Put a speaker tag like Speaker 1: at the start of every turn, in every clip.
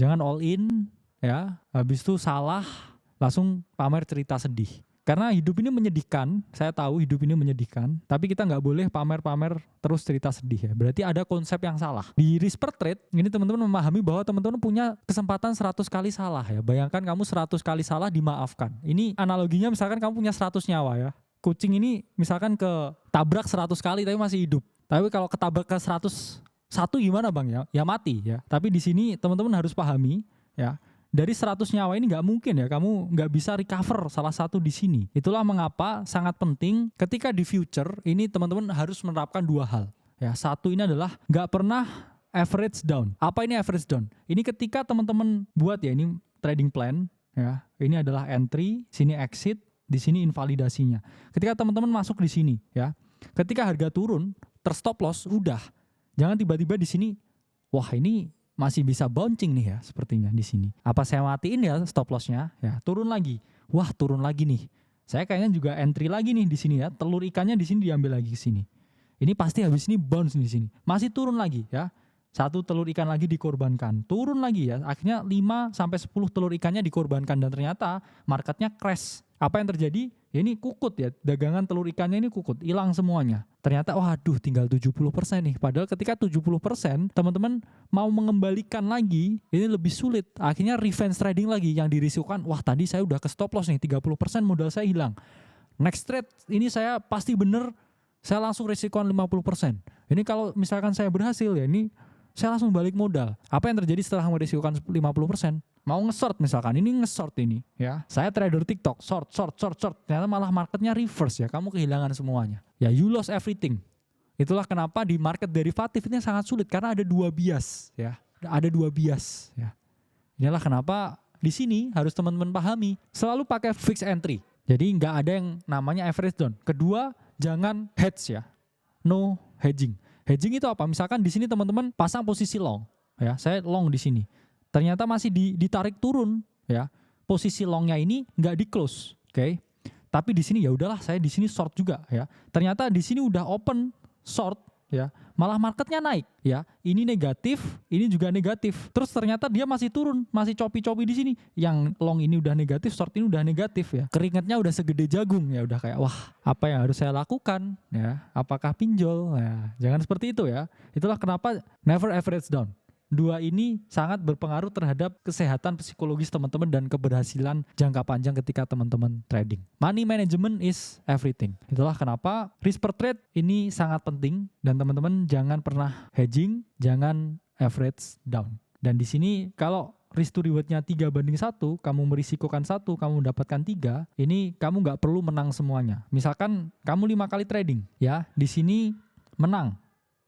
Speaker 1: Jangan all in ya, habis itu salah langsung pamer cerita sedih. Karena hidup ini menyedihkan, saya tahu hidup ini menyedihkan, tapi kita nggak boleh pamer-pamer terus cerita sedih ya. Berarti ada konsep yang salah. Di risk per trade, ini teman-teman memahami bahwa teman-teman punya kesempatan 100 kali salah ya. Bayangkan kamu 100 kali salah dimaafkan. Ini analoginya misalkan kamu punya 100 nyawa ya. Kucing ini misalkan ketabrak 100 kali tapi masih hidup. Tapi kalau ketabrak ke 101 gimana bang ya? Ya mati ya. Tapi di sini teman-teman harus pahami ya. Dari 100 nyawa ini nggak mungkin ya kamu nggak bisa recover salah satu di sini. Itulah mengapa sangat penting ketika di future ini teman-teman harus menerapkan dua hal. Ya, satu ini adalah nggak pernah average down. Apa ini average down? Ini ketika teman-teman buat ya ini trading plan ya. Ini adalah entry, sini exit, di sini invalidasinya. Ketika teman-teman masuk di sini ya. Ketika harga turun, terstop loss udah. Jangan tiba-tiba di sini wah ini masih bisa bouncing nih ya sepertinya di sini. Apa saya matiin ya stop lossnya? Ya turun lagi. Wah turun lagi nih. Saya kayaknya juga entry lagi nih di sini ya. Telur ikannya di sini diambil lagi ke sini. Ini pasti habis ini bounce di sini. Masih turun lagi ya. Satu telur ikan lagi dikorbankan. Turun lagi ya. Akhirnya 5 sampai 10 telur ikannya dikorbankan dan ternyata marketnya crash. Apa yang terjadi? Ya ini kukut ya, dagangan telur ikannya ini kukut, hilang semuanya. Ternyata waduh tinggal 70% nih. Padahal ketika 70% teman-teman mau mengembalikan lagi, ini lebih sulit. Akhirnya revenge trading lagi yang dirisikokan, wah tadi saya udah ke stop loss nih, 30% modal saya hilang. Next trade ini saya pasti bener, saya langsung risikoan 50%. Ini kalau misalkan saya berhasil ya ini saya langsung balik modal. Apa yang terjadi setelah merisikokan 50%? Mau nge-short misalkan, ini nge-short ini ya. Saya trader TikTok, short. Ternyata malah marketnya reverse ya, kamu kehilangan semuanya. Ya you lost everything. Itulah kenapa di market derivatif ini sangat sulit karena ada dua bias ya. Ada dua bias ya. Inilah kenapa di sini harus teman-teman pahami, selalu pakai fixed entry. Jadi nggak ada yang namanya average down. Kedua, jangan hedge ya. No hedging. Hedging itu apa? Misalkan di sini teman-teman pasang posisi long ya. Saya long di sini. Ternyata masih ditarik turun ya. Posisi longnya ini nggak di close, oke? Tapi di sini ya udahlah saya di sini short juga ya. Ternyata di sini udah open short ya. Malah marketnya naik ya. Ini negatif, ini juga negatif. Terus ternyata dia masih turun, masih copi-copi di sini. Yang long ini udah negatif, short ini udah negatif ya. Keringatnya udah segede jagung ya, udah kayak wah, apa yang harus saya lakukan ya? Apakah pinjol? Ya, jangan seperti itu ya. Itulah kenapa never average down. Dua ini sangat berpengaruh terhadap kesehatan psikologis teman-teman dan keberhasilan jangka panjang ketika teman-teman trading. Money management is everything. Itulah kenapa risk per trade ini sangat penting dan teman-teman jangan pernah hedging, jangan average down. Dan di sini kalau risk to rewardnya 3:1, kamu merisikokan 1, kamu mendapatkan 3, ini kamu nggak perlu menang semuanya. Misalkan kamu 5 kali trading, ya di sini menang,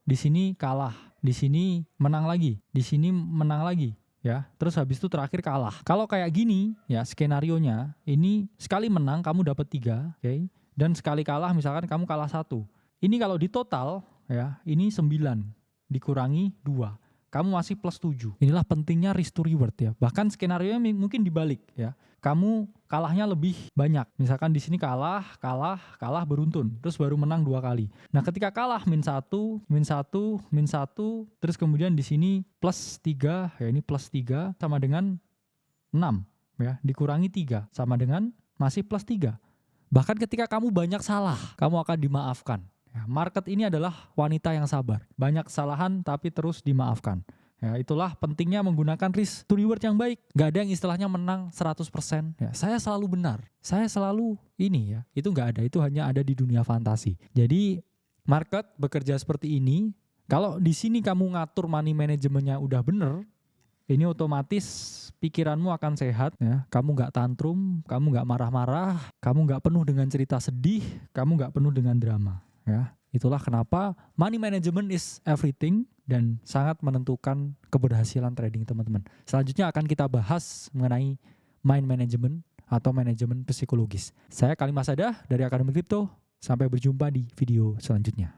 Speaker 1: di sini kalah. Di sini menang lagi, di sini menang lagi, ya. Terus habis itu terakhir kalah. Kalau kayak gini, ya skenarionya, ini sekali menang kamu dapat 3, oke? Dan sekali kalah misalkan kamu kalah 1. Ini kalau di total, ya, ini 9 dikurangi 2. Kamu masih plus 7. Inilah pentingnya risk to reward ya. Bahkan skenarionya mungkin dibalik ya. Kamu kalahnya lebih banyak. Misalkan di sini kalah beruntun. Terus baru menang 2 kali. Nah ketika kalah min 1, terus kemudian di sini plus 3, ya ini plus 3 sama dengan 6 ya. Dikurangi 3 sama dengan masih plus 3. Bahkan ketika kamu banyak salah, kamu akan dimaafkan. Ya, market ini adalah wanita yang sabar. Banyak kesalahan tapi terus dimaafkan. Ya, itulah pentingnya menggunakan risk to reward yang baik. Gak ada yang istilahnya menang 100%. Ya, saya selalu benar. Saya selalu ini ya. Itu gak ada. Itu hanya ada di dunia fantasi. Jadi market bekerja seperti ini. Kalau di sini kamu ngatur money manajemennya udah bener, ini otomatis pikiranmu akan sehat ya. Kamu gak tantrum, kamu gak marah-marah, kamu gak penuh dengan cerita sedih, kamu gak penuh dengan drama. Ya, itulah kenapa money management is everything dan sangat menentukan keberhasilan trading teman-teman. Selanjutnya akan kita bahas mengenai mind management atau manajemen psikologis. Saya Khalil Masadah dari Akademi Kripto. Sampai berjumpa di video selanjutnya.